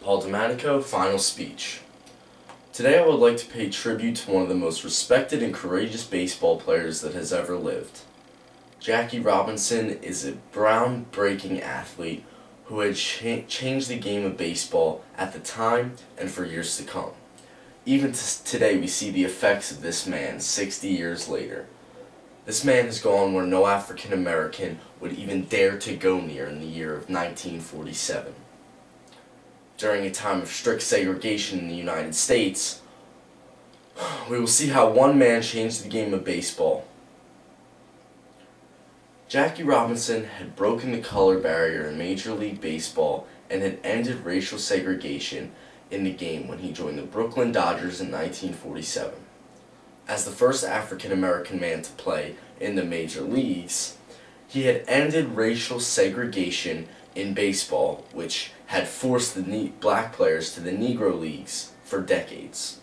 Paul DeManico, final speech. Today I would like to pay tribute to one of the most respected and courageous baseball players that has ever lived. Jackie Robinson is a groundbreaking athlete who had changed the game of baseball at the time and for years to come. Even today we see the effects of this man 60 years later. This man has gone where no African American would even dare to go near in the year of 1947. During a time of strict segregation in the United States, we will see how one man changed the game of baseball. Jackie Robinson had broken the color barrier in Major League Baseball and had ended racial segregation in the game when he joined the Brooklyn Dodgers in 1947. As the first African American man to play in the major leagues, he had ended racial segregation in baseball, which had forced the black players to the Negro Leagues for decades.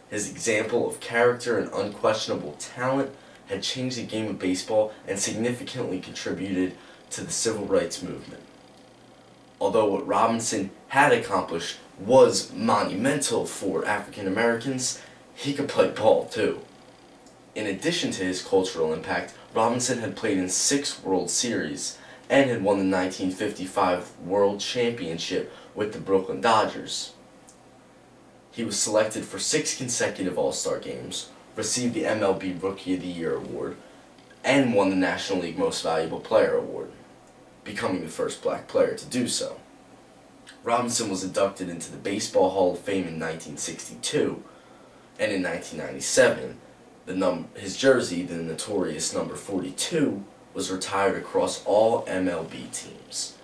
His example of character and unquestionable talent had changed the game of baseball and significantly contributed to the civil rights movement. Although what Robinson had accomplished was monumental for African Americans, he could play ball too. In addition to his cultural impact, Robinson had played in 6 World Series and had won the 1955 World Championship with the Brooklyn Dodgers. He was selected for 6 consecutive All-Star games, received the MLB Rookie of the Year award, and won the National League Most Valuable Player award, becoming the first black player to do so. Robinson was inducted into the Baseball Hall of Fame in 1962, and in 1997, his jersey, the notorious number 42, was retired across all MLB teams.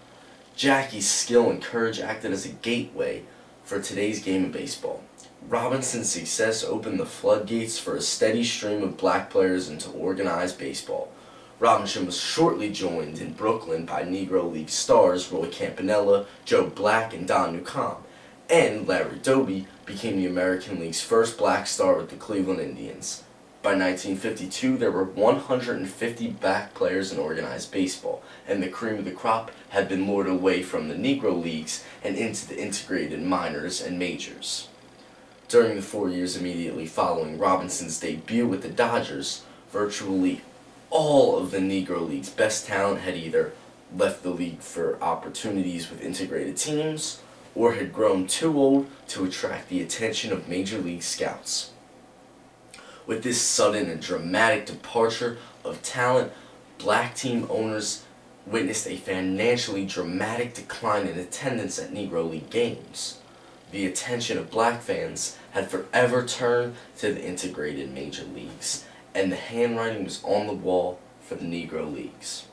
Jackie's skill and courage acted as a gateway for today's game of baseball. Robinson's success opened the floodgates for a steady stream of black players into organized baseball. Robinson was shortly joined in Brooklyn by Negro League stars Roy Campanella, Joe Black, and Don Newcomb, and Larry Doby became the American League's first black star with the Cleveland Indians. By 1952, there were 150 black players in organized baseball, and the cream of the crop had been lured away from the Negro Leagues and into the integrated minors and majors. During the 4 years immediately following Robinson's debut with the Dodgers, virtually all of the Negro League's best talent had either left the league for opportunities with integrated teams or had grown too old to attract the attention of Major League scouts. With this sudden and dramatic departure of talent, black team owners witnessed a financially dramatic decline in attendance at Negro League games. The attention of black fans had forever turned to the integrated major leagues, and the handwriting was on the wall for the Negro Leagues.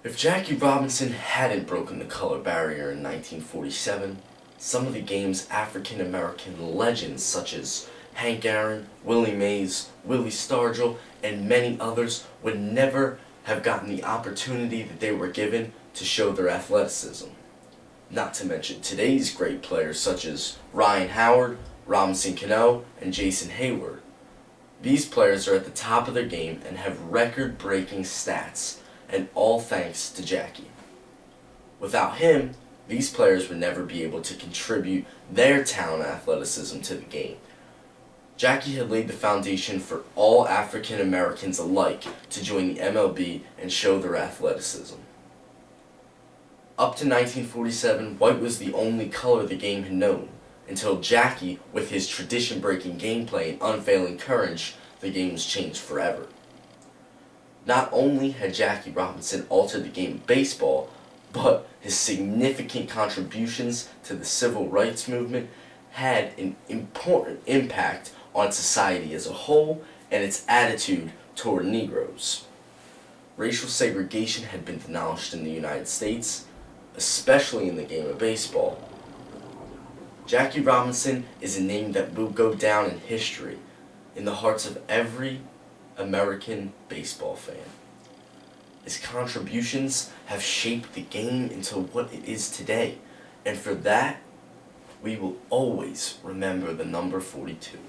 If Jackie Robinson hadn't broken the color barrier in 1947, some of the game's African American legends such as Hank Aaron, Willie Mays, Willie Stargell, and many others would never have gotten the opportunity that they were given to show their athleticism. Not to mention today's great players such as Ryan Howard, Robinson Cano, and Jason Hayward. These players are at the top of their game and have record-breaking stats, and all thanks to Jackie. Without him, these players would never be able to contribute their talent and athleticism to the game. Jackie had laid the foundation for all African Americans alike to join the MLB and show their athleticism. Up to 1947, white was the only color the game had known, until Jackie, with his tradition-breaking gameplay and unfailing courage, the game was changed forever. Not only had Jackie Robinson altered the game of baseball, but his significant contributions to the civil rights movement had an important impact on society as a whole and its attitude toward Negroes. Racial segregation had been demolished in the United States, especially in the game of baseball. Jackie Robinson is a name that will go down in history in the hearts of every American baseball fan. His contributions have shaped the game into what it is today, and for that, we will always remember the number 42.